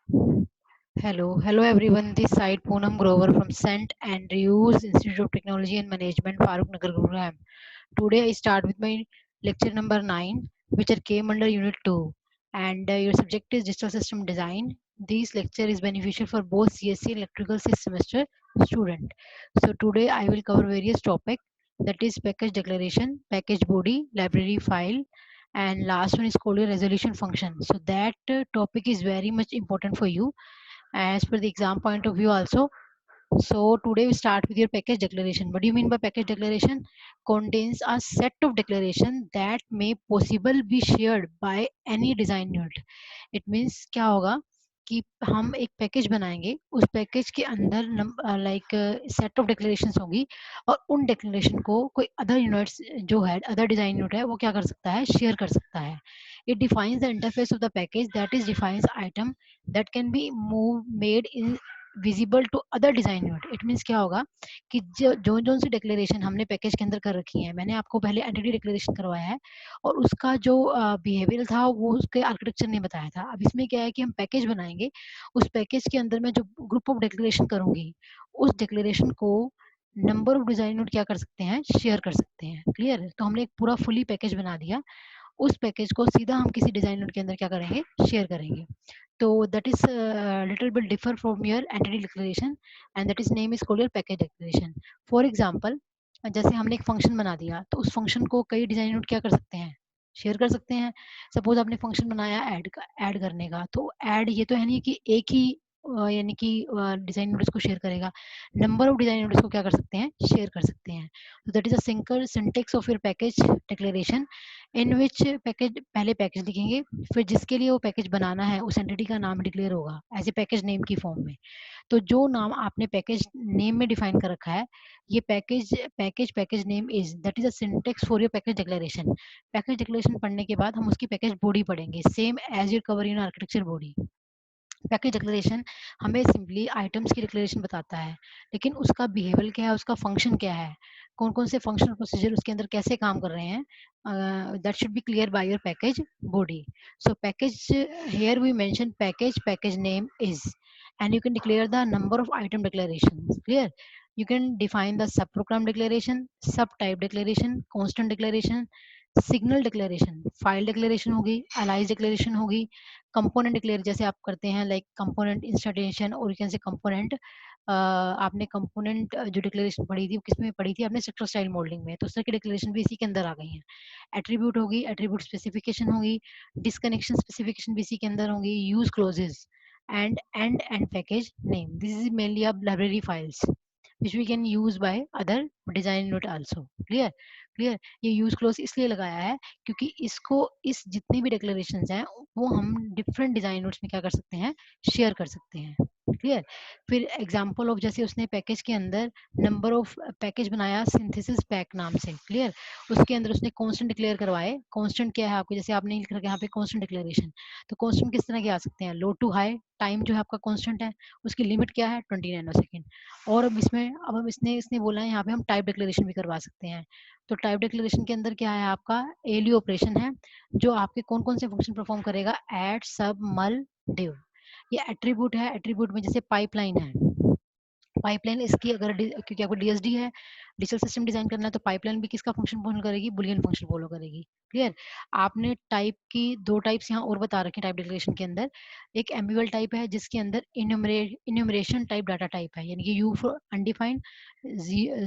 Hello everyone. This side Poonam Grover from St. Andrews Institute of Technology and Management, Farooq Nagar, Gurugram. Today I start with my lecture number 9, which came under Unit 2, and your subject is Digital System Design. This lecture is beneficial for both CSC and Electrical Sixth semester student. So today I will cover various topics, that is package declaration, package body, library file, and last one is called your resolution function. So that topic is very much important for you as per the exam point of view also. So today we start with your package declaration. What do you mean by package declaration? Contains a set of declaration that may possible be shared by any design unit. It means क्या होगा कि हम एक package बनाएंगे, उस package के अंदर like set of declarations होंगी और उन डिक्लेरेशन को कोई अदर यूनिट्स जो है अदर डिजाइन यूनिट है वो क्या कर सकता है, शेयर कर सकता है. It defines the interface of the package that is defines item that can be made in visible to other design unit. It means क्या होगा कि जो जो सी डिक्लेरेशन हमने पैकेज के अंदर कर रखी है, मैंने आपको पहले एंटिटी डिक्लेरेशन करवाया है और उसका जो बिहेवियर था वो उसके आर्किटेक्चर ने बताया था. अब इसमें क्या है कि हम पैकेज बनाएंगे, उस पैकेज के अंदर मैं जो ग्रुप ऑफ डिक्लेरेशन करूंगी उस डिक्लेरेशन को नंबर ऑफ डिजाइन यूनिट क्या कर सकते हैं, शेयर कर सकते हैं. क्लियर? तो हमने एक पूरा फुली पैकेज बना दिया, उस पैकेज को सीधा हम किसी डिजाइन यूनिट के अंदर क्या करेंगे, शेयर करेंगे. तो that is little bit differ from your entity declaration, and that is name is called your package declaration. For example, जैसे हमने एक फंक्शन बना दिया तो उस फंक्शन को कई डिजाइन यूनिट क्या कर सकते हैं, शेयर कर सकते हैं. सपोज आपने फंक्शन बनाया ऐड करने का, तो ऐड ये तो है नहीं कि एक ही यानी कि डिजाइन यूनिट्स को शेयर करेगा, नंबर ऑफ डिजाइन यूनिट्स को क्या कर सकते हैं, शेयर कर सकते हैं. तो that is a single syntax of your package declaration in which package पहले पैकेज लिखेंगे, फिर जिसके लिए वो पैकेज बनाना है उस एंटिटी का नाम डिक्लेयर होगा एज ए पैकेज नेम की फॉर्म में. तो जो नाम आपने पैकेज नेम में डिफाइन कर रखा है, ये package name is that is a syntax for your package declaration. Package declaration पढ़ने के बाद हम उसकी पैकेज बॉडी पढ़ेंगे, same as your cover in architecture body. Package declaration हमें सिंपली आइटम्स की डिक्लेरेशन बताता है, लेकिन उसका बिहेवियर क्या है, उसका फंक्शन क्या है, कौन कौन से फंक्शनल प्रोसीजर उसके अंदर कैसे काम कर रहे हैं, that should be clear by your package body. So package, here we mention package name is, and you can declare the number of item declarations. Clear? You can define the subprogram declaration, subtype declaration, constant declaration, signal declaration, file declaration होगी, allies declaration होगी, component declare जैसे आप करते हैं like component installation और can say component. आपने component जो declaration पढ़ी थी वो किस में पढ़ी थी, आपने स्ट्रक्चर स्टाइल मॉडलिंग में, तो उस तरह की डिक्लेरेशन भी इसी के अंदर आ गई हैं. एट्रीब्यूट होगी, एट्रीब्यूट स्पेसिफिकेशन होगी, डिसकनेक्शन स्पेसिफिकेशन भी इसी के अंदर होंगी, use clauses and package name. This is mainly अब library files which we can use by other design unit also. Clear? Clear? ये यूज क्लोज इसलिए लगाया है क्योंकि इसको, इस जितनी भी डिक्लेरेशंस हैं वो हम डिफरेंट डिजाइन नोट्स में क्या कर सकते हैं, शेयर कर सकते हैं. क्लियर? फिर एग्जांपल ऑफ, जैसे उसने पैकेज के अंदर नंबर ऑफ पैकेज बनाया सिंथेसिस पैक नाम से. क्लियर? उसके अंदर उसने कांस्टेंट डिक्लेयर करवाए. कांस्टेंट क्या है आपके, जैसे आपने लिख रखा है यहाँ पे कांस्टेंट डिक्लेरेशन, तो कांस्टेंट किस तरह के आ सकते हैं, लो टू हाई टाइम जो है आपका कांस्टेंट है, उसकी लिमिट क्या है 20 नैनो सेकेंड. और अब हम इसने इसने बोला है यहाँ पे हम टाइप डिक्लेरेशन भी करवा सकते हैं. तो टाइप डिक्लेरेशन के अंदर क्या है आपका, एलयू ऑपरेशन है जो आपके कौन कौन से फंक्शन परफॉर्म करेगा, ऐड सब मल डिव. ये एट्रीब्यूट है, एट्रीब्यूट में जैसे पाइपलाइन है, पाइपलाइन इसकी अगर क्योंकि आपको डीएसडी है, डिजिटल सिस्टम डिजाइन करना है, तो पाइपलाइन भी किसका फंक्शन फॉलो करेगी, बुलियन फंक्शन फॉलो करेगी. क्लियर? आपने टाइप की दो टाइप्स यहाँ और बता रखे टाइप डिक्लेरेशन के अंदर. एक एम्बीवल टाइप है जिसके अंदर इन्यूमरेशन टाइप डाटा टाइप है, यानी कि U for undefined,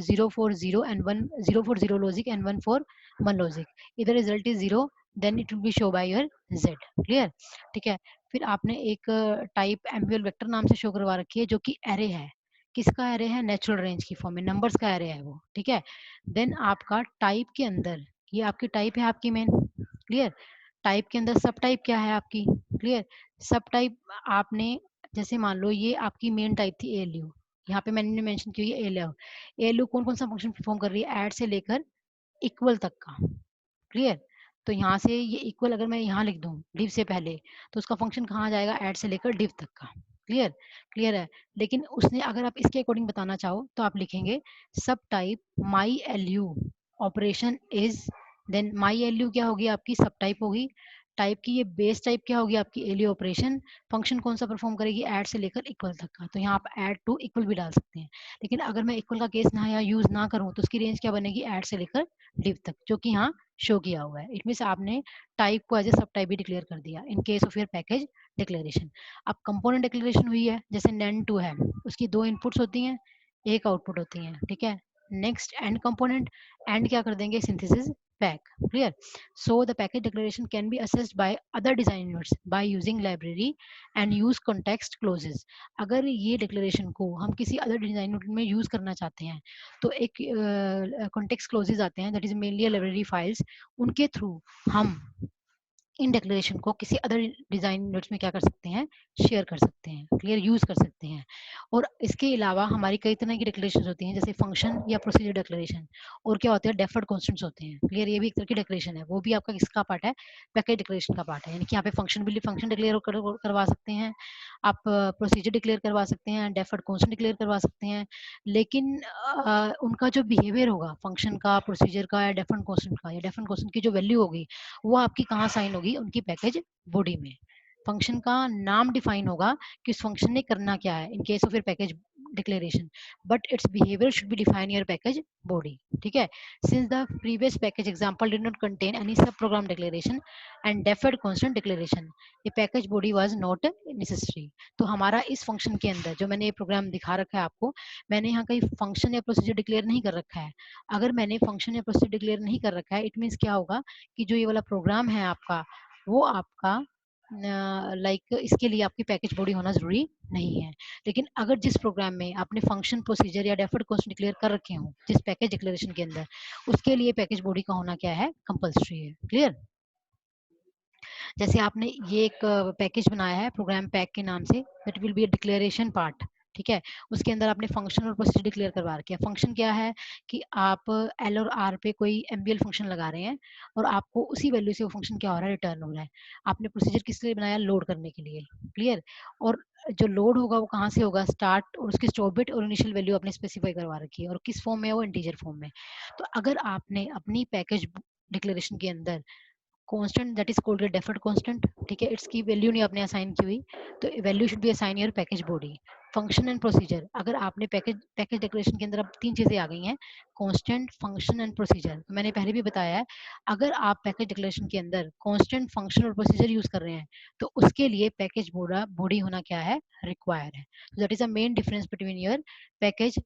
0 for 0 and 1, 0 for 0 logic and 1 for 1 logic. इधर result is 0, then it will be show by your Z. Clear? ठीक है. फिर आपने एक टाइप एम्बीवल वेक्टर नाम से शो करवा रखी है जो कि एरे है. किसका एरे है, नेचुरल रेंज की फॉर्म में, नंबर्स का एरे है वो. ठीक है. देन आपका टाइप के अंदर, ये आपकी टाइप है आपकी मेन. क्लियर? टाइप के अंदर सब टाइप क्या है आपकी. क्लियर? सब टाइप आपने, जैसे मान लो ये आपकी मेन टाइप थी एलयू, यहाँ पे मैंने मेंशन की है एलयू. एलयू कौन कौन सा फंक्शन परफॉर्म कर रही है, ऐड से लेकर इक्वल तक का. क्लियर? तो यहाँ से ये इक्वल अगर मैं यहाँ लिख दूं डिव से पहले, तो उसका फंक्शन कहाँ जाएगा, ऐड से लेकर डिव तक का. क्लियर? क्लियर है. लेकिन उसने अगर आप इसके अकॉर्डिंग बताना चाहो तो आप लिखेंगे subtype my L U operation is, then my L U क्या होगी आपकी, सब टाइप होगी, टाइप की ये बेस टाइप क्या होगी आपकी एलियो ऑपरेशन, फंक्शन कौन सा परफॉर्म करेगी, ऐड से लेकर इक्वल तक का, तो यहाँ आप ऐड टू इक्वल भी डाल सकते हैं। लेकिन अगर मैं इक्वल का केस ना या यूज ना करूँ तो उसकी रेंज क्या बनेगी, ऐड से लेकर डिव तक, जो कि यहाँ शो किया हुआ है। इट मीन्स आपने टाइप को एज ए सब टाइप भी डिक्लेयर कर दिया इन case of your package declaration. अब कंपोनेंट डिक्लेरेशन हुई है, जैसे NAND2 है, उसकी 2 इनपुट्स होती हैं, एक आउटपुट होती है, ठीक है। नेक्स्ट एंड कंपोनेंट, एंड क्या कर देंगे, synthesis pack, clear? So the package declaration can be assessed by other design units by using library and use context clauses. अगर ये declaration को हम किसी other design unit में use करना चाहते हैं तो एक context clauses आते हैं, that is mainly library files, उनके थ्रू हम इन डिक्लेरेशन को किसी अदर डिजाइन यूनिट्स में क्या कर सकते हैं, शेयर कर सकते हैं, क्लियर, यूज कर सकते हैं। और इसके अलावा हमारी कई तरह की डिक्लेरेशन होती हैं, जैसे फंक्शन या प्रोसीजर डिक्लेरेशन, और क्या होते हैं, डेफर्ड कॉन्स्टेंट्स होते हैं, क्लियर, ये भी एक तरह की डिक्लेरेशन है, वो भी आपका किसका पार्ट है, पैकेज डिक्लेरेशन का पार्ट है। यानी कि यहाँ पे फंक्शन डिक्लेयर करवा सकते हैं आप, प्रोसीजर डिक्लेयर करवा सकते हैं, डेफर्ड कॉन्स्टेंट डिक्लेयर करवा सकते हैं, लेकिन उनका जो बिहेवियर होगा फंक्शन का, प्रोसीजर का, या डेफर्ड कॉन्स्टेंट का, या डेफर्ड कॉन्स्टेंट की जो वैल्यू होगी वो आपकी कहाँ साइन होगी, उनकी पैकेज बॉडी में। फंक्शन का नाम डिफाइन होगा कि उस फंक्शन ने करना क्या है in case of your package declaration, but its behaviour should be define your package body, ठीक है। Since the previous package example did not contain any sub program declaration and deferred constant declaration, ये package body was not necessary. तो हमारा इस function के अंदर जो मैंने ये प्रोग्राम दिखा रखा है आपको, मैंने यहाँ कहीं फंक्शन या प्रोसीजर डिक्लेयर नहीं कर रखा है। अगर मैंने फंक्शन या प्रोसीजर डिक्लेयर नहीं कर रखा है, इट मीन्स क्या होगा कि जो ये वाला प्रोग्राम है आपका, वो आपका लाइक इसके लिए आपकी पैकेज बॉडी होना जरूरी नहीं है। लेकिन अगर जिस प्रोग्राम में आपने फंक्शन, प्रोसीजर या डेफर्ड कॉन्स्टेंट डिक्लेयर कर रखे हो जिस पैकेज डिक्लेरेशन के अंदर, उसके लिए पैकेज बॉडी का होना क्या है, कंपल्सरी है, क्लियर। जैसे आपने ये एक पैकेज बनाया है प्रोग्राम पैक के नाम से, that will be a declaration part, ठीक है। उसके अंदर आपने फंक्शन और प्रोसीजर डिक्लेयर करवा रखे हैं। फंक्शन क्या है कि आप एल और आर पे कोई एमबीएल फंक्शन लगा रहे हैं और आपको उसी वैल्यू से वो फंक्शन क्या हो रहा है, रिटर्न हो रहा है। आपने प्रोसीजर किस लिए बनाया, लोड करने के लिए, क्लियर। और जो लोड होगा वो कहाँ से होगा, स्टार्ट और उसकी स्टॉप बिट और इनिशियल वैल्यू आपने स्पेसिफाई करवा रखी है, और किस फॉर्म में है वो, इंटीजर फॉर्म में। तो अगर आपने अपनी पैकेज डिक्लेरेशन के अंदर constant that is called a deferred constant, ठीक है, इसकी वैल्यू नहीं आपने असाइन की हुई, तो value should be assign your package body. Function and procedure, अगर आपने पैकेज डिक्लेरेशन के अंदर अब 3 चीजें आ गई हैं, कांस्टेंट, फंक्शन एंड प्रोसीजर। तो मैंने पहले भी बताया है, अगर आप पैकेज डिक्लेरेशन के अंदर कांस्टेंट, फंक्शन और प्रोसीजर यूज कर रहे हैं तो उसके लिए पैकेज बॉडी होना क्या है, रिक्वायर है। तो that is a main difference between your package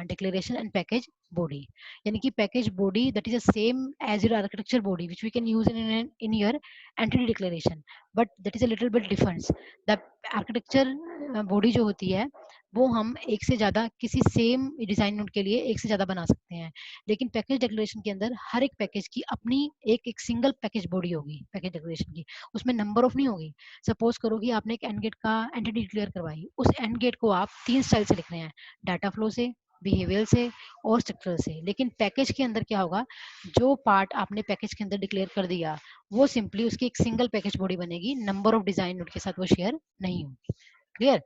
declaration and package body. यानी कि package body that is the same as your architecture body which we can use in your entity declaration, but that is a little bit difference. The architecture body जो होती है वो हम एक से ज्यादा किसी सेम डिजाइन नोड के लिए एक से ज्यादा बना सकते हैं, लेकिन पैकेज डिक्लेरेशन के अंदर हर एक पैकेज की अपनी एक सिंगल पैकेज बॉडी होगी पैकेज डिक्लेरेशन की, उसमें नंबर ऑफ नहीं होगी। सपोज करो कि आपने एक एंड गेट का एंटिटी डिक्लेयर करवाई, उस एंड गेट को आप 3 स्टाइल से लिख रहे हैं, डाटा फ्लो से, बिहेवियर से और स्ट्रक्चरल से। लेकिन पैकेज के अंदर क्या होगा, जो पार्ट आपने पैकेज के अंदर डिक्लेयर कर दिया वो सिंपली उसकी एक सिंगल पैकेज बॉडी बनेगी, नंबर ऑफ डिजाइन नोड के साथ वो शेयर नहीं होगी, क्लियर,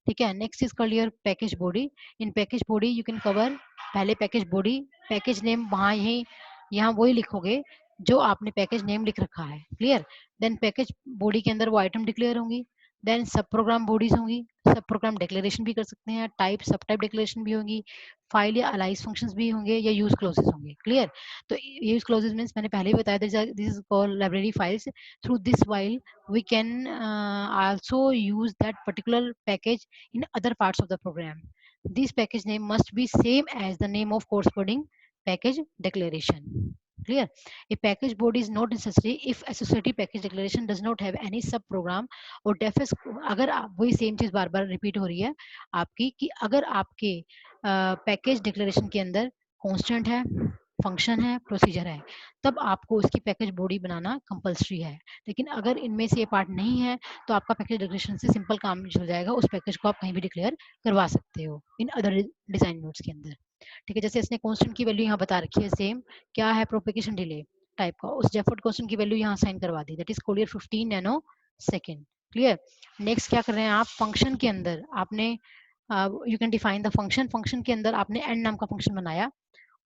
ठीक है। Next is called your package body. In package body you can cover, पहले पैकेज बॉडी, पैकेज नेम वहां यही यहाँ वही लिखोगे जो आपने पैकेज नेम लिख रखा है, क्लियर। देन पैकेज बॉडी के अंदर वो आइटम डिक्लेयर होंगी, देन सब प्रोग्राम बॉडीज होंगी, सब प्रोग्राम डिक्लेरेशन भी कर सकते हैं, टाइप सब टाइप डिक्लेरेशन भी होंगी, फाइल या अलाइज फंक्शंस भी होंगे, या यूज क्लोजेस होंगे, क्लियर। तो यूज क्लोजेस मींस मैंने पहले ही बताया, this is called library files. Through this while we can also use that particular package in other parts of the program. This package name must be same as the name of corresponding package declaration, clear. A package body is not necessary if associative package declaration does not have any sub program or defs। अगर वही same चीज बार बार repeat हो रही है आपकी कि अगर आपके पैकेज डिक्लेरेशन के अंदर कांस्टेंट है, फंक्शन है, प्रोसीजर है, तब आपको उसकी पैकेज बॉडी बनाना कंपलसरी है। लेकिन अगर इनमें से ये पार्ट नहीं है तो आपका पैकेज डिक्लेरेशन से सिंपल काम चल जाएगा, उस पैकेज को आप कहीं भी डिक्लेयर करवा सकते हो इन अदर डिजाइन नोड्स के अंदर, ठीक है। जैसे इसने कांस्टेंट की वैल्यू यहाँ बता रखी है, सेम क्या है, प्रोपेगेशन डिले टाइप का, उस डेफर्ड कांस्टेंट की वैल्यू यहाँ साइन करवा दी, that is called 15 nano second, clear. Next क्या कर रहे हैं आप, फंक्शन के अंदर आपने you can define the function, function के अंदर आपने एंड नाम का फंक्शन बनाया,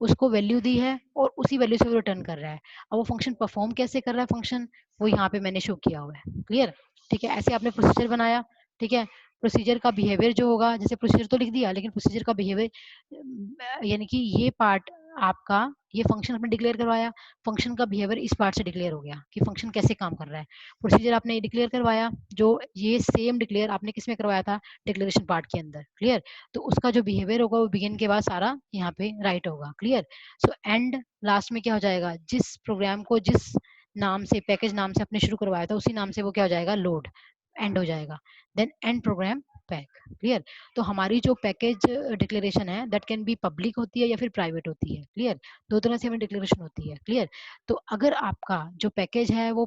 उसको वैल्यू दी है और उसी वैल्यू से वो रिटर्न कर रहा है। अब वो फंक्शन परफॉर्म कैसे कर रहा है फंक्शन, वो यहाँ पे मैंने शो किया हुआ है। क्लियर? ठीक है, ऐसे आपने प्रोसीजर बनाया। ठीक है, प्रोसीजर का बिहेवियर जो होगा, जैसे प्रोसीजर तो लिख दिया, लेकिन प्रोसीजर का बिहेवियर यानी कि ये पार्ट आपका, ये फंक्शन आपने डिक्लेयर करवाया, फंक्शन का बिहेवियर इस पार्ट से डिक्लेयर हो गया कि फंक्शन कैसे काम कर रहा है। प्रोसीजर आपने डिक्लेयर करवाया, जो ये सेम डिक्लेयर आपने किस में करवाया था, डिक्लेरेशन पार्ट के अंदर। क्लियर? तो उसका जो बिहेवियर होगा वो बिगिन के बाद सारा यहाँ पे राइट होगा। क्लियर? सो एंड लास्ट में क्या हो जाएगा, जिस प्रोग्राम को जिस नाम से, पैकेज नाम से आपने शुरू करवाया था, उसी नाम से वो क्या हो जाएगा, लोड, एंड हो जाएगा। Then end program pack. Clear? तो हमारी जो पैकेज डिक्लेरेशन है दैट कैन बी पब्लिक होती है या फिर प्राइवेट होती है। क्लियर? दो तरह से हमें डिक्लेरेशन होती है। क्लियर? तो अगर आपका जो पैकेज है वो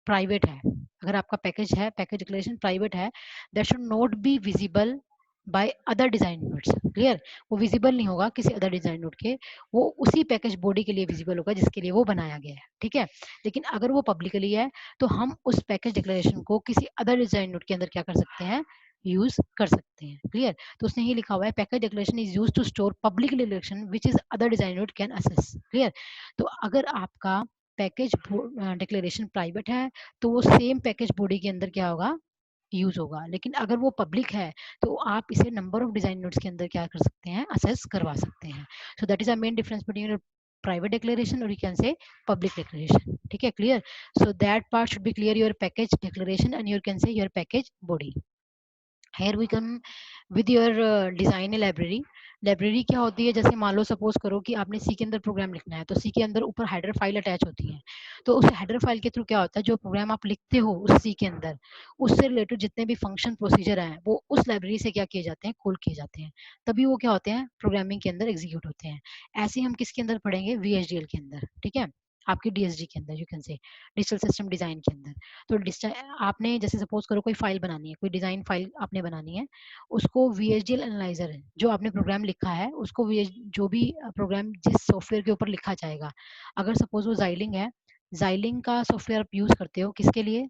प्राइवेट है, अगर आपका पैकेज है, पैकेज डिक्लेरेशन प्राइवेट है, that should not be visible by other design units. Clear? वो विजिबल नहीं होगा किसी अदर डिजाइन यूनिट के, वो उसी पैकेज बॉडी के लिए विजिबल होगा जिसके लिए वो बनाया गया है। ठीक है? लेकिन अगर वो पब्लिकली है तो हम उस पैकेज डिक्लेरेशन को किसी अदर डिजाइन यूनिट के अंदर क्या कर सकते हैं, यूज कर सकते हैं। क्लियर? तो उसने ही लिखा हुआ है, package declaration is use to store public declaration which is other design unit can access. Clear? तो अगर आपका पैकेज डिक्लेरेशन प्राइवेट है तो वो सेम पैकेज बॉडी के अंदर क्या होगा, यूज होगा। लेकिन अगर वो पब्लिक है तो आप इसे नंबर ऑफ डिजाइन नोट्स के अंदर क्या कर सकते हैं, असेस करवा सकते हैं। So that is a main difference between private declaration और you can say public declaration. ठीक है? Clear? So that part should be clear, your package declaration and you can say your package body. here we come with your design library। Library क्या होती है, जैसे मान लो suppose करो कि आपने सी के अंदर प्रोग्राम लिखना है, तो सी के अंदर ऊपर हेडर फाइल अटैच होती है। तो उस हेडर फाइल के थ्रू क्या होता है, जो प्रोग्राम आप लिखते हो उस सी के अंदर, उससे रिलेटेड जितने भी फंक्शन प्रोसीजर हैं वो उस लाइब्रेरी से क्या किए जाते हैं, कॉल किए जाते हैं। तभी वो क्या होते हैं, प्रोग्रामिंग के अंदर एग्जीक्यूट होते हैं। ऐसे हम किसके अंदर पढ़ेंगे, वीएचडीएल के अंदर। ठीक है? आपकी डीएसडी के अंदर, यू कैन से डिजिटल सिस्टम डिजाइन के अंदर। तो आपने जैसे सपोज करो कोई फाइल बनानी है, कोई डिजाइन फाइल आपने बनानी है, उसको वीएचडीएल एनालाइजर जो आपने प्रोग्राम लिखा है उसको जो भी प्रोग्राम जिस सॉफ्टवेयर के ऊपर लिखा जाएगा, अगर सपोज वो जाइलिंग है, जाइलिंग का सॉफ्टवेयर आप यूज करते हो किसके लिए,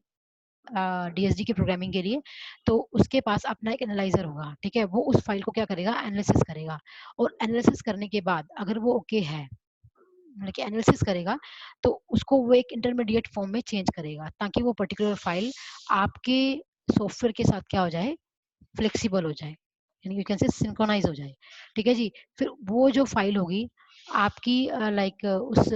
डीएसडी की प्रोग्रामिंग के लिए, तो उसके पास अपना एक एनालाइजर होगा। ठीक है? वो उस फाइल को क्या करेगा, एनालिसिस करेगा, और एनालिसिस करने के बाद अगर वो ओके है, मतलब कि एनालिसिस करेगा, तो उसको वो एक इंटरमीडिएट फॉर्म में चेंज करेगा ताकि वो पर्टिकुलर फाइल आपके सॉफ्टवेयर के साथ क्या हो जाए, फ्लेक्सिबल हो जाए, यानी यू कैन से सिंक्रोनाइज हो जाए। ठीक है जी? फिर वो जो फाइल होगी आपकी, लाइक उस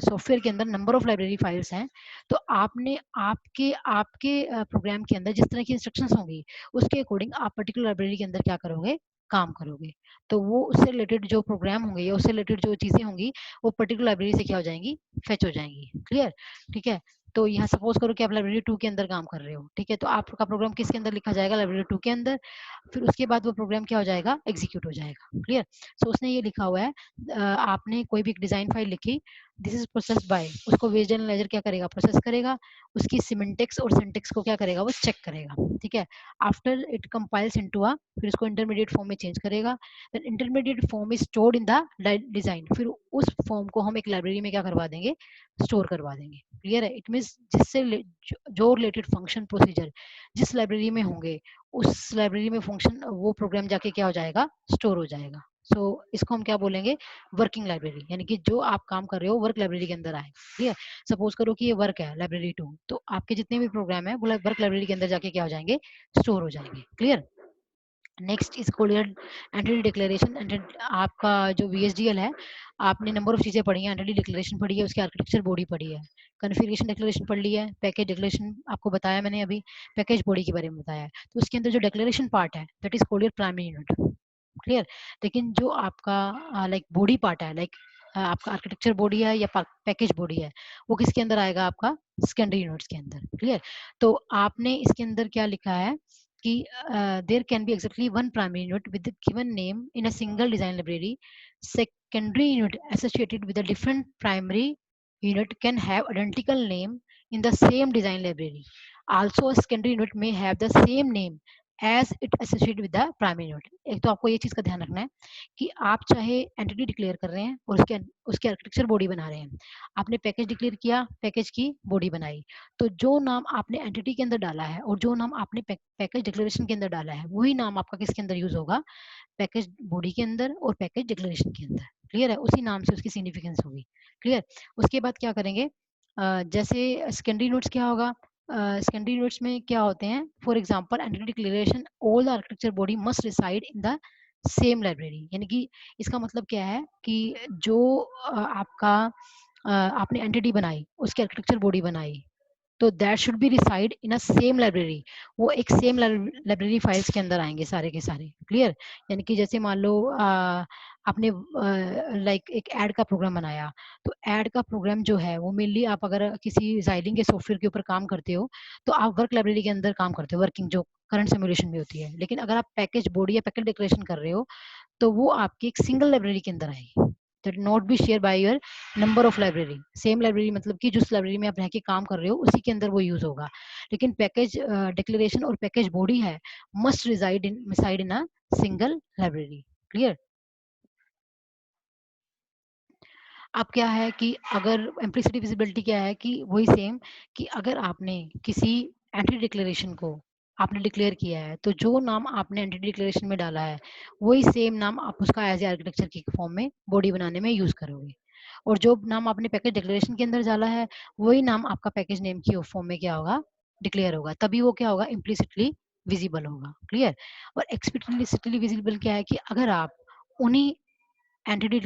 सॉफ्टवेयर के अंदर नंबर ऑफ लाइब्रेरी फाइल्स हैं, तो आपने आपके आपके प्रोग्राम के अंदर जिस तरह की इंस्ट्रक्शंस होंगी उसके अकॉर्डिंग आप पर्टिकुलर लाइब्रेरी के अंदर क्या करोगे, काम करोगे। तो वो उससे रिलेटेड जो प्रोग्राम होंगे या उससे रिलेटेड जो चीजें होंगी वो पर्टिकुलर लाइब्रेरी से क्या हो जाएंगी, फेच हो जाएंगी। क्लियर? ठीक है? तो यहाँ सपोज करो कि आप लाइब्रेरी 2 के अंदर काम कर रहे हो। ठीक है? तो आपका प्रोग्राम किसके अंदर लिखा जाएगा, लाइब्रेरी 2 के अंदर। फिर उसके बाद वो प्रोग्राम क्या हो जाएगा, एग्जीक्यूट हो जाएगा। क्लियर? सो उसने ये लिखा हुआ है, आपने कोई भी डिजाइन फाइल लिखी, दिस इज प्रोसेस बाय, उसको वेज एनालाइजर क्या करेगा, प्रोसेस करेगा, उसकी सिमेंटिक्स और सिंटेक्स को क्या करेगा, वो चेक करेगा। ठीक है? After it compiles into a, फिर उसको इंटरमीडिएट फॉर्म में चेंज करेगा। Then intermediate form is stored in the design, फिर उस फॉर्म को हम एक लाइब्रेरी में क्या करवा देंगे, स्टोर करवा देंगे। क्लियर है? इट मीन्स जिससे जो रिलेटेड फंक्शन प्रोसीजर जिस लाइब्रेरी में होंगे उस लाइब्रेरी में फंक्शन वो प्रोग्राम जाके क्या हो जाएगा, स्टोर हो जाएगा। सो इसको हम क्या बोलेंगे, वर्किंग लाइब्रेरी, यानी कि जो आप काम कर रहे हो वर्क लाइब्रेरी के अंदर आए। ठीक है? सपोज करो कि ये वर्क है लाइब्रेरी 2, तो आपके जितने भी प्रोग्राम है वो वर्क लाइब्रेरी के अंदर जाके क्या हो जाएंगे, स्टोर हो जाएंगे। Clear? Next is called entity declaration. आपका जो वीएचडीएल है, आपने नंबर ऑफ चीजें पढ़ी है, एंटिटी डिक्लेरेशन पढ़ी है, उसकी आर्किटेक्चर बॉडी पढ़ी है, कॉन्फ़िगरेशन डिक्लेरेशन पढ़ ली है, पैकेज डिक्लेरेशन आपको बताया मैंने अभी, पैकेज बॉडी के बारे में बताया है। तो उसके अंदर जो डिक्लेरेशन पार्ट है that is called your primary unit. Clear? लेकिन जो आपका लाइक बॉडी पार्ट है, लाइक आपका आर्किटेक्चर बॉडी है या पैकेज बॉडी है, वो किसके अंदर आएगा, आपका सेकेंडरी यूनिट्स के अंदर। क्लियर? तो आपने इसके अंदर क्या लिखा है कि there can be exactly one primary unit with the given name in a single design library. Secondary unit associated with a different primary unit can have identical name in the same design library. Also, a secondary unit may have the same name as it associated with the primary unit. एक तो आपको ये चीज का ध्यान रखना है कि आप चाहे एंटिटी डिक्लेयर कर रहे हैं और उसके आर्किटेक्चर बॉडी बना रहे हैं, आपने पैकेज डिक्लेयर किया, पैकेज की बॉडी बनाई, तो जो नाम आपने एंटिटी के अंदर डाला है और जो नाम आपने पैकेज डिक्लेरेशन के अंदर डाला है, वही नाम आपका किसके अंदर यूज होगा, पैकेज बॉडी के अंदर और पैकेज डिक्लेरेशन के अंदर। क्लियर है? उसी नाम से उसकी सिग्निफिकेंस होगी। क्लियर? उसके बाद क्या करेंगे, जैसे सेकेंडरी नोट्स क्या होगा, सेकेंडरी नोट्स में क्या होते हैं, for example entity declaration all the architecture body must reside in the same library. यानी कि इसका मतलब क्या है कि जो आपका आपने एंटिटी बनाई, उसकी आर्किटेक्चर बॉडी बनाई, तो that should be reside in a same library. वो एक सेम लाइब्रेरी फाइल्स के अंदर आएंगे सारे के सारे। क्लियर? यानी कि जैसे मान लो आपने लाइक एक ऐड का प्रोग्राम बनाया, तो ऐड का प्रोग्राम जो है वो मेनली आप अगर किसी जाइलिंग के सॉफ्टवेयर के ऊपर काम करते हो तो आप वर्क लाइब्रेरी के अंदर काम करते हो, वर्किंग जो करंट सिमुलेशन में होती है। लेकिन अगर आप पैकेज बॉडी या पैकेज डिक्लेरेशन कर रहे हो तो वो आपकी एक सिंगल लाइब्रेरी के अंदर आएगी, that not be share by your number of library. Same library मतलब कि जिस लाइब्रेरी में आप रह के काम कर रहे हो उसी के अंदर वो यूज होगा। लेकिन पैकेज डिक्लेरेशन और पैकेज बॉडी है must reside in a single library. Clear? अब क्या है कि अगर इम्प्लिसिट विजिबिलिटी क्या है कि वही सेम, कि अगर आपने किसी एंटिटी डिक्लेरेशन को आपने डिक्लेयर किया है, तो जो नाम आपने एंटिटी डिक्लेरेशन में डाला है वही सेम नाम आप उसका एज ए आर्किटेक्चर की फॉर्म में बॉडी बनाने में यूज करोगे। और जो नाम आपने पैकेज डिक्लेरेशन के अंदर डाला है वही नाम आपका पैकेज नेम की फॉर्म में क्या होगा, डिक्लेयर होगा। तभी वो क्या होगा, इम्प्लिसिटली विजिबल होगा। क्लियर? और एक्सप्लिसिटली विजिबल क्या है कि अगर आप उन्हीं एंटिटी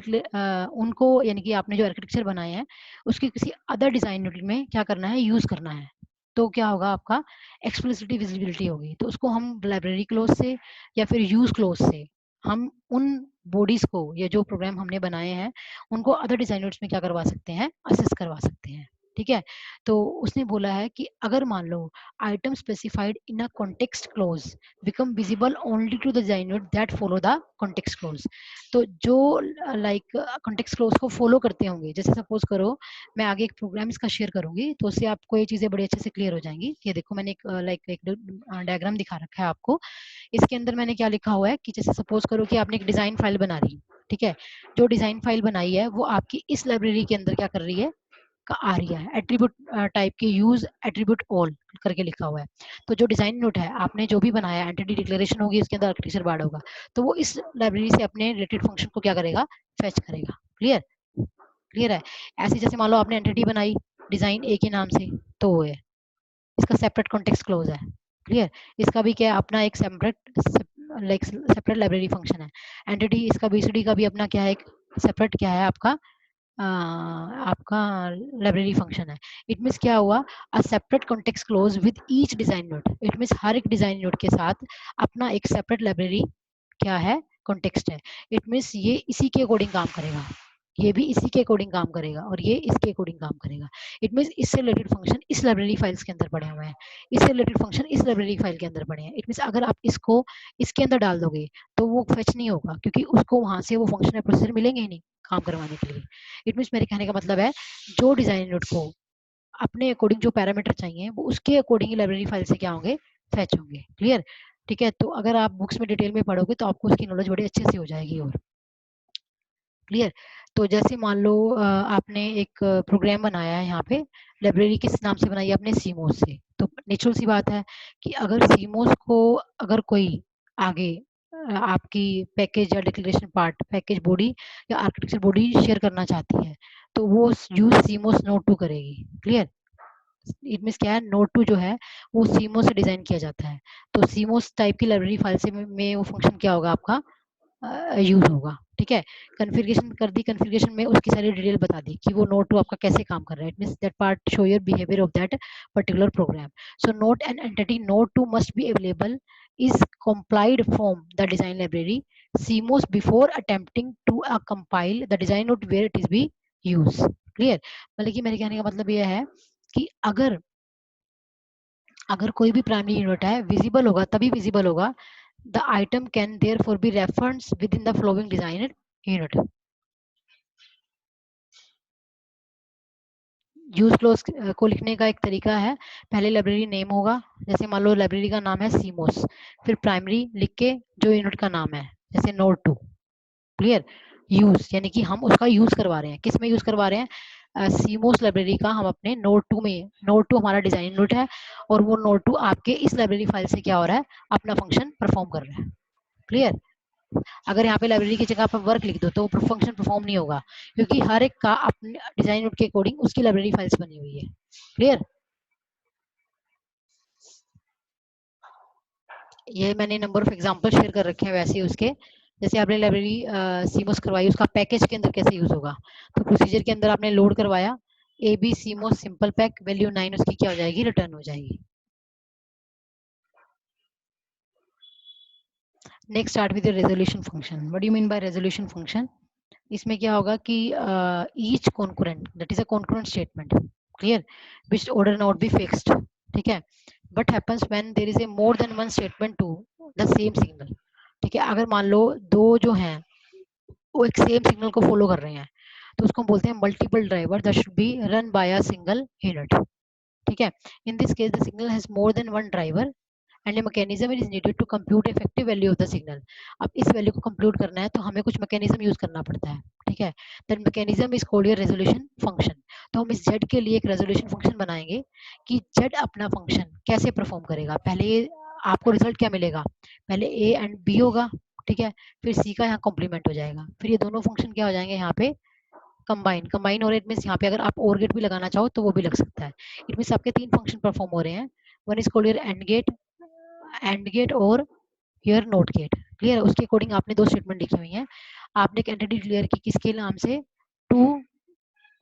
उनको, यानी कि आपने जो आर्किटेक्चर बनाए हैं उसकी किसी अदर डिजाइन यूनिट में क्या करना है, यूज करना है, तो क्या होगा, आपका एक्सप्लिसिटी विजिबिलिटी होगी। तो उसको हम लाइब्रेरी क्लोज से या फिर यूज क्लोज से हम उन बॉडीज को या जो प्रोग्राम हमने बनाए हैं उनको अदर डिजाइन यूनिट्स में क्या करवा सकते हैं, असेस करवा सकते हैं। ठीक है? तो उसने बोला है कि अगर मान लो item specified in a context clause become visible only to the design unit that follow the context clause. तो जो लाइक कॉन्टेक्स्ट फ्लोज को फॉलो करते होंगे, जैसे सपोज करो मैं आगे एक प्रोग्राम इसका शेयर करूंगी तो उससे आपको ये चीजें बड़ी अच्छे से क्लियर हो जाएंगी। ये देखो मैंने एक लाइक एक डायग्राम दिखा रखा है आपको। इसके अंदर मैंने क्या लिखा हुआ है कि जैसे सपोज करो कि आपने एक डिजाइन फाइल बना ली। ठीक है? जो डिजाइन फाइल बनाई है वो आपकी इस लाइब्रेरी के अंदर क्या कर रही है, का आ रही है, एट्रीब्यूट टाइप के यूज एट्रीब्यूट ऑल करके लिखा हुआ है। तो जो डिजाइन नोट है आपने जो भी बनाया, एंटिटी डिक्लेरेशन होगी, इसके अंदर आर्किटेक्चर बार्ड होगा, तो वो इस लाइब्रेरी से अपने रिलेटेड फंक्शन को क्या करेगा, फेच करेगा। क्लियर? क्लियर है? ऐसे जैसे मान लो आपने एंटिटी बनाई डिजाइन ए के नाम से, तो वो है, इसका सेपरेट कॉन्टेक्स्ट क्लोज है। क्लियर? इसका भी क्या है, अपना एक separate like separate library function है। एंटिटी इसका बीसीडी का भी अपना क्या है, एक सेपरेट क्या है आपका, आपका लाइब्रेरी फंक्शन है। इट मीन्स क्या हुआ, a separate context clause with each design note. It means हर एक डिजाइन नोट के साथ अपना एक सेपरेट लाइब्रेरी क्या है, कॉन्टेक्स्ट है। इट मीन्स ये इसी के अकॉर्डिंग काम करेगा, ये भी इसी के अकॉर्डिंग काम करेगा और ये इसके अकॉर्डिंग काम करेगा। इट मीन्स इससे रिलेटेड फंक्शन इस लाइब्रेरी फाइल्स के अंदर पड़े हुए हैं, इससे रिलेटेड फंक्शन इस लाइब्रेरी फाइल के अंदर पड़े हैं। इट मीन्स अगर आप इसको इसके अंदर डाल दोगे तो वो फेच नहीं होगा, क्योंकि उसको वहां से वो फंक्शन प्रोसीजर मिलेंगे ही नहीं काम करवाने के लिए। इट मीन्स मेरे कहने का मतलब है, जो डिजाइन नोट को अपने अकॉर्डिंग जो पैरामीटर चाहिए वो उसके अकॉर्डिंग ही लाइब्रेरी फाइल से क्या होंगे, फेच होंगे। क्लियर? ठीक है? तो अगर आप बुक्स में डिटेल में पढ़ोगे तो आपको उसकी नॉलेज बड़ी अच्छे से हो जाएगी। और क्लियर? तो जैसे मान लो आपने एक प्रोग्राम बनाया है यहाँ पे, लाइब्रेरी किस नाम से बनाई है आपने, सीमोस से। तो नेचुरल सी बात है कि अगर सीमोस को अगर कोई आगे आपकी पैकेज या डिक्लेरेशन पार्ट, पैकेज बॉडी या आर्किटेक्चर बॉडी शेयर करना चाहती है तो वो यूज सीमोस नोड टू करेगी। क्लियर? इट मीन्स क्या है, नोड टू जो है वो सीमोस से डिजाइन किया जाता है। तो सीमोस टाइप की लाइब्रेरी फाइल से में वो फंक्शन क्या होगा आपका, यूज होगा। ठीक है? कॉन्फ़िगरेशन कर दी, कॉन्फ़िगरेशन में उसकी सारी डिटेल बता दी कि वो नोड टू आपका कैसे काम कर रहा है। It means that part show your behaviour of that particular program. So note and entity node two must be available is complied from the design library CMOS before attempting to compile the design node where it is be used. Clear? मतलब कि मेरे कहने का मतलब यह है कि अगर अगर कोई भी प्राइमरी यूनिट है विजिबल होगा, तभी विजिबल होगा, the item can therefore be referenced within the following design unit. Use close को लिखने का एक तरीका है, पहले लाइब्रेरी नेम होगा, जैसे मान लो लाइब्रेरी का नाम है सीमोस, फिर प्राइमरी लिख के जो यूनिट का नाम है, जैसे नोड 2, क्लियर। यूज यानी कि हम उसका यूज करवा रहे हैं, किस में यूज करवा रहे हैं, सीमोस लाइब्रेरी का हम अपने नोड 2 में, नोड 2 हमारा डिजाइन यूनिट है और वो नोड 2 आपके इस लाइब्रेरी फाइल से क्या हो रहा है, अपना फंक्शन परफॉर्म कर रहा है, क्लियर। अगर यहाँ पे लाइब्रेरी की जगह पर वर्क लिख दो तो फंक्शन परफॉर्म नहीं होगा, क्योंकि हर एक का अपने डिजाइन यूनिट के अकॉर्डिंग उसकी लाइब्रेरी फाइल्स बनी हुई है, क्लियर। ये मैंने नंबर ऑफ एग्जांपल शेयर कर रखे हैं वैसे उसके, जैसे आपने लाइब्रेरी सीमोस करवाई, उसका पैकेज के अंदर कैसे यूज होगा, तो प्रोसीजर के अंदर आपने लोड करवाया A B CMOS simple pack, value 9 उसकी क्या हो जाएगी, रिटर्न हो जाएगी। Next start with resolution function. What do you mean by resolution function? इसमें क्या होगा कि each concurrent, that is a concurrent statement, clear, which order not be fixed, ठीक है। But happens when there is a more than one statement to the same signal, ठीक है। अगर मान लो दो जो हैं वो एक सेम सिग्नल को फॉलो कर रहे हैं, तो उसको हम बोलते हैं multiple driver that should be run by a single unit, ठीक है। In this case the signal has more than one driver and a mechanism is needed to compute effective value of the signal. अब इस value को compute करना है तो हमें कुछ मैकेनिज्म यूज करना पड़ता है, ठीक है। That mechanism is called your resolution function. तो हम इस जेड के लिए एक रेजोल्यूशन फंक्शन बनाएंगे कि जेड अपना फंक्शन कैसे परफॉर्म करेगा। पहले ये आपको रिजल्ट क्या मिलेगा, पहले ए एंड बी होगा, ठीक है, फिर सी का यहाँ कॉम्प्लीमेंट हो जाएगा, फिर ये दोनों फंक्शन क्या हो जाएंगे यहाँ पे कंबाइन, कंबाइन हो रहे हैं। इट मीन्स यहाँ पे अगर आप और गेट भी लगाना चाहो तो वो भी लग सकता है। इट मीन्स आपके तीन फंक्शन परफॉर्म हो रहे हैं, one is called your and gate और योर नोट गेट, क्लियर। उसके अकॉर्डिंग आपने दो स्टेटमेंट लिखी हुई हैं। आपने एक एंटिटी डिक्लेयर की किसके नाम से, टू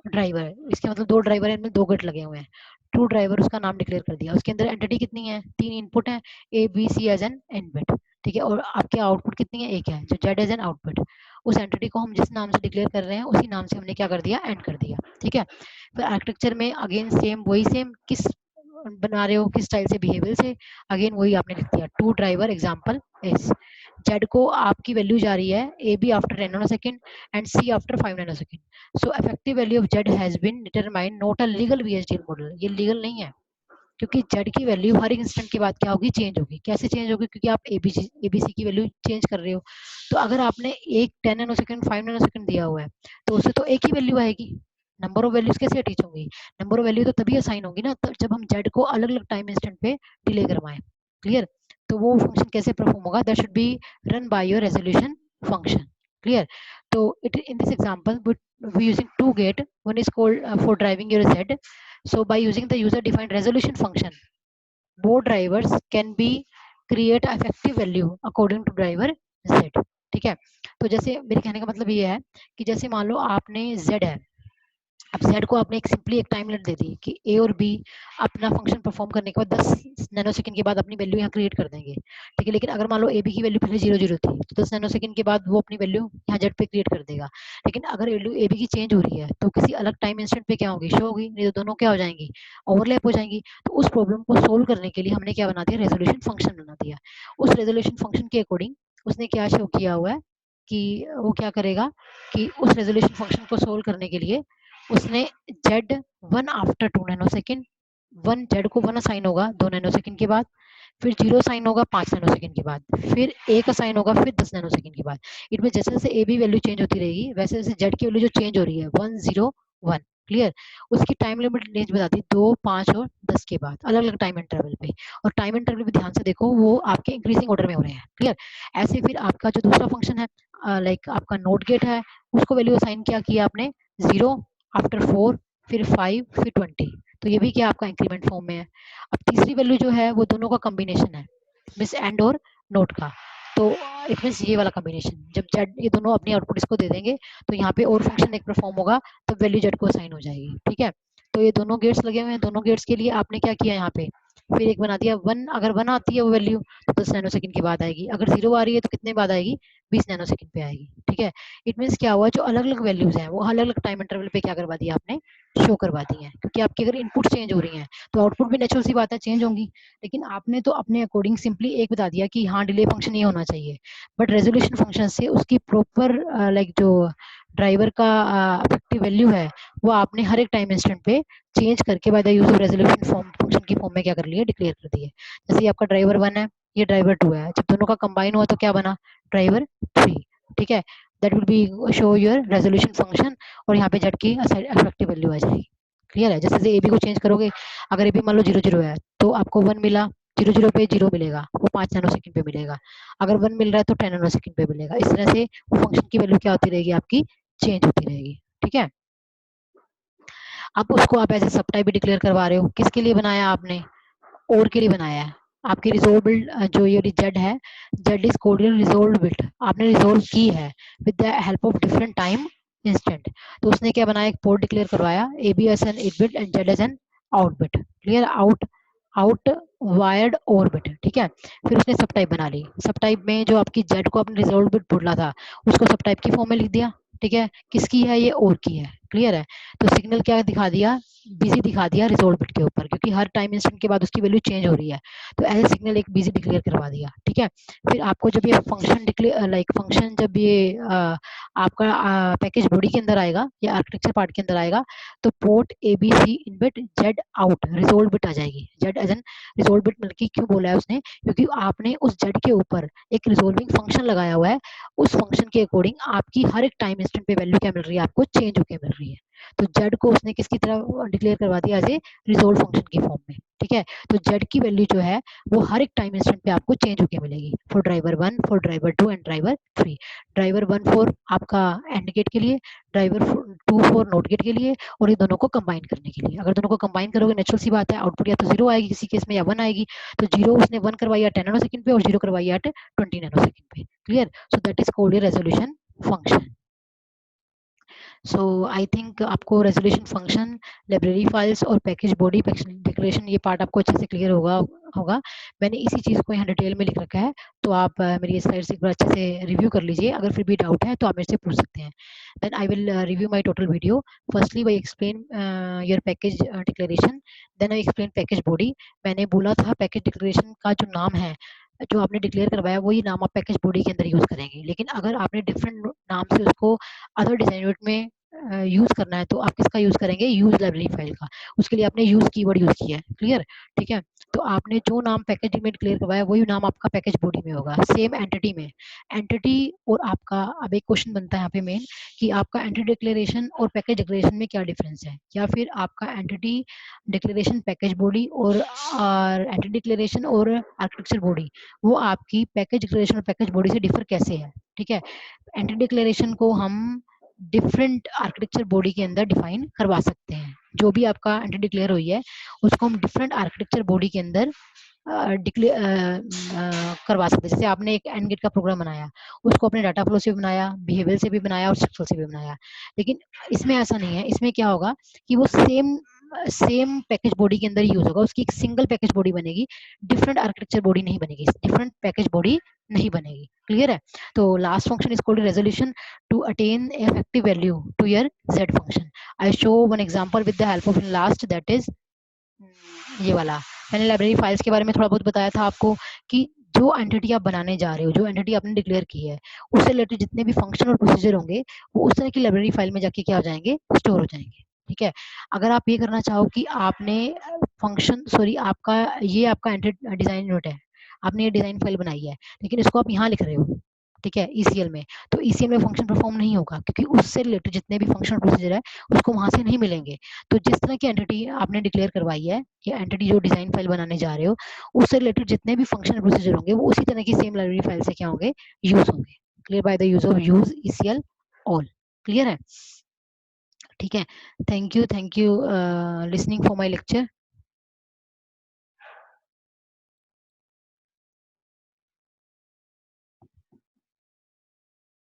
ड्राइवर, इसके मतलब दो ड्राइवर है, इनमें दो गेट लगे हुए हैं, टू ड्राइवर उसका नाम डिक्लेयर कर दिया। उसके अंदर एंटिटी कितनी है, तीन इनपुट है, A B C as N N bit, ठीक है। और आपके आउटपुट कितनी है, एक है, जो जेड एज एन आउटपुट। उस एंटिटी को हम जिस नाम से डिक्लेयर कर रहे हैं उसी नाम से हमने क्या कर दिया, एंड कर दिया, ठीक है। फिर आर्किटेक्चर में अगेन सेम वही सेम, किस बना रहे हो, किस स्टाइल से, बिहेवियर से, अगेन वही आपने लिख दिया, two driver example is, Z को आपकी वैल्यू जा रही है A B after 10 nanosecond and C after 5 nanosecond. So effective value of Z has been determined, not a legal VHDL model, ये लीगल नहीं है, क्योंकि जेड की वैल्यू हर एक इंस्टेंट के बाद क्या होगी, चेंज होगी। कैसे चेंज होगी, क्योंकि आप एबीसी की वैल्यू चेंज कर रहे हो। तो अगर आपने एक 10 नैनो सेकंड 5 नैनो सेकंड दिया हुआ है तो उससे तो एक ही वैल्यू आएगी, नंबर ऑफ वैल्यूज कैसे अटैच होंगी, नंबर ऑफ वैल्यू तो तभी असाइन होगी ना तब जब हम जेड को अलग अलग टाइम इंस्टेंट पे डिले करवाएं, क्लियर। तो वो फंक्शन कैसे परफॉर्म होगा, that should be run by your resolution function, clear. तो it in this example we using two gate, one is called for driving your z. So by using the user defined resolution function, both drivers can be create effective value according to driver z, ठीक है। तो जैसे मेरे कहने का मतलब ये है कि जैसे मान लो आपने z है, अब जेड को आपने एक सिंपली एक टाइम लिमिट दे दी कि ए और बी अपना फंक्शन परफॉर्म करने के बाद 10 नैनो सेकंड के बाद अपनी वैल्यू यहाँ क्रिएट कर देंगे, ठीक है। लेकिन अगर मान लो ए बी की वैल्यू पहले 0 0 थी तो 10 नैनो सेकंड के बाद वो अपनी वैल्यू यहाँ जेड पे क्रिएट कर देगा। लेकिन अगर वैल्यू ए बी की चेंज हो रही है तो किसी अलग टाइम इंस्टेंट पे क्या होगी, शो होगी, नहीं तो दोनों क्या हो जाएंगी, ओवरलैप हो जाएंगी। तो उस प्रॉब्लम को सोल्व करने के लिए हमने क्या बना दिया, रेजोल्यूशन फंक्शन बना दिया। उस रेजोल्यूशन फंक्शन के अकॉर्डिंग उसने क्या शो किया हुआ है कि वो क्या करेगा कि उस रेजोल्यूशन फंक्शन को सोल्व करने के लिए उसने Z one after 2 nano second, one Z को वन असाइन होगा 2 नैनो सेकेंड के बाद, फिर जीरो साइन होगा 5 नैनो सेकेंड के बाद, फिर एक साइन होगा फिर 10 नैनो सेकेंड के बाद। इनमें जैसे जैसे ए बी वैल्यू चेंज होती रहेगी वैसे वैसे जेड की वैल्यू जो चेंज हो रही है 1 0 1, क्लियर। उसकी टाइम लिमिट रेंज बताती है 2 5 और 10 के बाद अलग अलग टाइम इंटरवल पे। और टाइम इंटरवल भी ध्यान से देखो वो आपके इंक्रीजिंग ऑर्डर में हो रहे हैं, क्लियर। ऐसे फिर आपका जो दूसरा फंक्शन है लाइक आपका नोट गेट है, उसको वैल्यू असाइन क्या किया आपने, 0 आफ्टर 4 फिर 5 फिर 20, तो ये भी क्या आपका इंक्रीमेंट फॉर्म में है। अब तीसरी वैल्यू जो है वो दोनों का कॉम्बिनेशन है, मिस एंड और नोट का। तो इट मीन्स ये वाला कॉम्बिनेशन जब जेड ये दोनों अपनी आउटपुट इसको दे देंगे तो यहाँ पे और फंक्शन एक परफॉर्म होगा तो वैल्यू जेड को असाइन हो जाएगी, ठीक है। तो ये दोनों गेट्स लगे हुए हैं, दोनों गेट्स के लिए आपने क्या किया यहाँ पे, फिर एक बना दिया वन, अगर वन आती है वो वैल्यू तो 10 नैनो सेकंड के बाद आएगी, अगर जीरो आ रही है तो कितने बाद आएगी, 20 नैनो सेकंड पे आएगी, ठीक है। इट मीन्स क्या हुआ, जो अलग अलग वैल्यूज हैं वो अलग अलग टाइम इंटरवल पे क्या करवा दिया आपने, शो करवा दी है। क्योंकि आपकी अगर इनपुट चेंज हो रही हैं तो आउटपुट भी नेचुरल सी बात है चेंज होंगी। लेकिन आपने तो अपने अकॉर्डिंग सिंपली एक बता दिया कि हाँ डिले फंक्शन ये होना चाहिए, बट रेजोल्यूशन फंक्शन से उसकी प्रॉपर लाइक जो ड्राइवर का इफेक्टिव वैल्यू है वो आपने हर एक टाइम इंस्टेंट पे चेंज करके by the use of resolution form function की फॉर्म में क्या कर लिया, डिक्लेयर कर दिया। जैसे ये आपका ड्राइवर 1 है, ये ड्राइवर 2 है, जब दोनों का कंबाइन हुआ तो क्या बना, ड्राइवर 3। ठीक है, that will be show your resolution function, और यहाँ पे जेड की इफेक्टिव वैल्यू आ जाएगी। क्लियर है? जैसे ए बी को चेंज करोगे, अगर ए बी मान लो 0 0 है तो आपको 1 मिला, 0 0 पे 0 मिलेगा, वो 5 नैनो सेकंड पे मिलेगा। अगर 1 मिल रहा है तो 10 नैनो सेकंड पे मिलेगा। इस तरह से वो फंक्शन की वैल्यू क्या होती रहेगी, आपकी चेंज होती रहेगी। ठीक है, अब उसको आप एज ए सब टाइप भी डिक्लेयर करवा रहे हो, किसके लिए बनाया आपने, और के लिए बनाया है। आपकी रिजोल्व बिट जो ये जेड है, Z is cordial resolve bit, आपने रिजोल्व की है with the help of different time instant. तो उसने क्या बनाया, एक पोर्ट डिक्लेयर करवाया, A B S N it bit and Z S N out bit. Clear, out out wired और बिट। ठीक है, फिर उसने सब टाइप बना ली। सब टाइप में जो आपकी जेड को आपने रिजोल्व बिट बोला था, उसको सब टाइप की फॉर्म में लिख दिया। ठीक है, किसकी है, ये और की है। क्लियर है, तो सिग्नल क्या दिखा दिया, बिजी दिखा दिया रिजोल्व बिट के ऊपर, क्योंकि हर टाइम इंस्टेंट के बाद उसकी वैल्यू चेंज हो रही है, तो एज ए सिग्नल एक बिजी डिक्लेयर करवा दिया। ठीक है, फिर आपको जब ये फंक्शन डिक्लेयर लाइक फंक्शन जब ये आपका पैकेज बॉडी के अंदर आएगा या आर्किटेक्चर पार्ट के अंदर आएगा, तो port A B C in bit Z out resolve bit आ जाएगी। Z as an resolve bit मतलब कि क्यों बोला है उसने, क्योंकि आपने उस जेड के ऊपर एक रिजोल्विंग फंक्शन लगाया हुआ है, उस फंक्शन के अकॉर्डिंग आपकी हर एक टाइम इंस्टेंट पे वैल्यू क्या मिल रही है, आपको चेंज होकर मिल रही है। तो जेड को उसने किसकी तरह डिक्लेयर करवा दिया, एज ए रिजोल्व फंक्शन की फॉर्म में। ठीक है, तो जेड की वैल्यू जो है वो हर एक टाइम इंस्टेंट पे आपको चेंज होकर मिलेगी, for driver 1, for driver 2 and driver 3। Driver 1 for आपका एंड गेट के लिए, ड्राइवर 2 फॉर नोट गेट के लिए, और ये दोनों को कंबाइन करने के लिए। अगर दोनों को कंबाइन करोगे, नेचुरल सी बात है, आउटपुट या तो 0 आएगी किसी केस में, या 1 आएगी। तो 0 उसने 1 करवाई एट 10 नैनो सेकंड पे, और 0 करवाई एट 20 नैनो सेकंड पे। Clear, so that is called a resolution function. So I think आपको रेजोल्यूशन फंक्शन, लाइब्रेरी फाइल्स और पैकेज बॉडी डिक्लेरेशन, ये पार्ट आपको अच्छे से क्लियर होगा। मैंने इसी चीज़ को यहाँ डिटेल में लिख रखा है, तो आप मेरी स्लाइड से एक बार अच्छे से रिव्यू कर लीजिए। अगर फिर भी डाउट है तो आप मेरे से पूछ सकते हैं। Then I will review my total video. Firstly I explain your package declaration, then I explain package body. मैंने बोला था पैकेज डिक्लेरेशन का जो नाम है, जो आपने डिक्लेयर करवाया वही नाम आप पैकेज बॉडी के अंदर यूज करेंगे, लेकिन अगर आपने डिफरेंट नाम से उसको अदर डिजाइन यूनिट में यूज करना है, तो आप किसका यूज करेंगे, यूज लाइब्रेरी फाइल का। उसके लिए आपने यूज कीवर्ड यूज किया है। क्लियर, ठीक है, तो आपने जो नाम पैकेज में क्लियर करवाया वही नाम आपका पैकेज बॉडी में होगा, सेम एंटिटी में। एंटिटी और आपका, अब एक क्वेश्चन बनता है यहाँ पे मेन, कि आपका एंटिटी डिक्लेरेशन और पैकेज डिक्लेरेशन में क्या डिफरेंस है, या फिर आपका एंटिटी डिक्लेरेशन पैकेज बॉडी और एंटिटी डिक्लेरेशन और आर्किटेक्चर बॉडी, वो आपकी पैकेज डिक्लेरेशन और पैकेज बॉडी से डिफर कैसे है। ठीक है, एंटिटी डिक्लेरेशन को हम डिफरेंट आर्किटेक्चर बॉडी के अंदर डिफाइन करवा सकते हैं। जो भी आपका एंटिटी डिक्लेयर हुई है उसको हम डिफरेंट आर्किटेक्चर बॉडी के अंदर करवा सकते हैं। जैसे आपने एक एंड गेट का प्रोग्राम बनाया, उसको अपने डाटा फ्लो से भी बनाया, बिहेवियर से भी बनाया और स्ट्रक्चर से भी बनाया, लेकिन इसमें ऐसा नहीं है। इसमें क्या होगा कि वो सेम सेम पैकेज बॉडी के अंदर यूज होगा, उसकी एक सिंगल पैकेज बॉडी बनेगी, डिफरेंट आर्किटेक्चर बॉडी नहीं बनेगी, डिफरेंट पैकेज बॉडी नहीं बनेगी। क्लियर है, तो last function is called resolution to attain effective value to your z function. I show one example with the help of last, that is ये वाला। मैंने library files के बारे में थोड़ा बहुत बताया था आपको, कि जो एंटिटी आप बनाने जा रहे हो, जो एंटिटी आपने डिक्लेयर की है, उससे रिलेटेड जितने भी फंक्शन और प्रोसीजर होंगे वो उस तरह की लाइब्रेरी फाइल में जाके क्या हो जाएंगे, स्टोर हो जाएंगे। ठीक है, अगर आप ये करना चाहो कि आपने फंक्शन, सॉरी, आपका ये आपका एंटिटी डिजाइन यूनिट है, आपने ये डिजाइन फाइल बनाई है, लेकिन इसको आप यहाँ लिख रहे हो, ठीक है, ईसीएल में, तो ईसीएल में फंक्शन परफॉर्म नहीं होगा, क्योंकि उससे रिलेटेड जितने भी फंक्शन प्रोसीजर है उसको वहां से नहीं मिलेंगे। तो जिस तरह की एंटिटी आपने डिक्लेयर करवाई है, या एंटिटी जो डिजाइन फाइल बनाने जा रहे हो, उससे रिलेटेड जितने भी फंक्शन प्रोसीजर होंगे वो उसी तरह की सेम लाइब्रेरी फाइल से क्या होंगे, यूज होंगे। Clear, by the use of use ECL all. Clear है, ठीक है। Thank you listening for my lecture.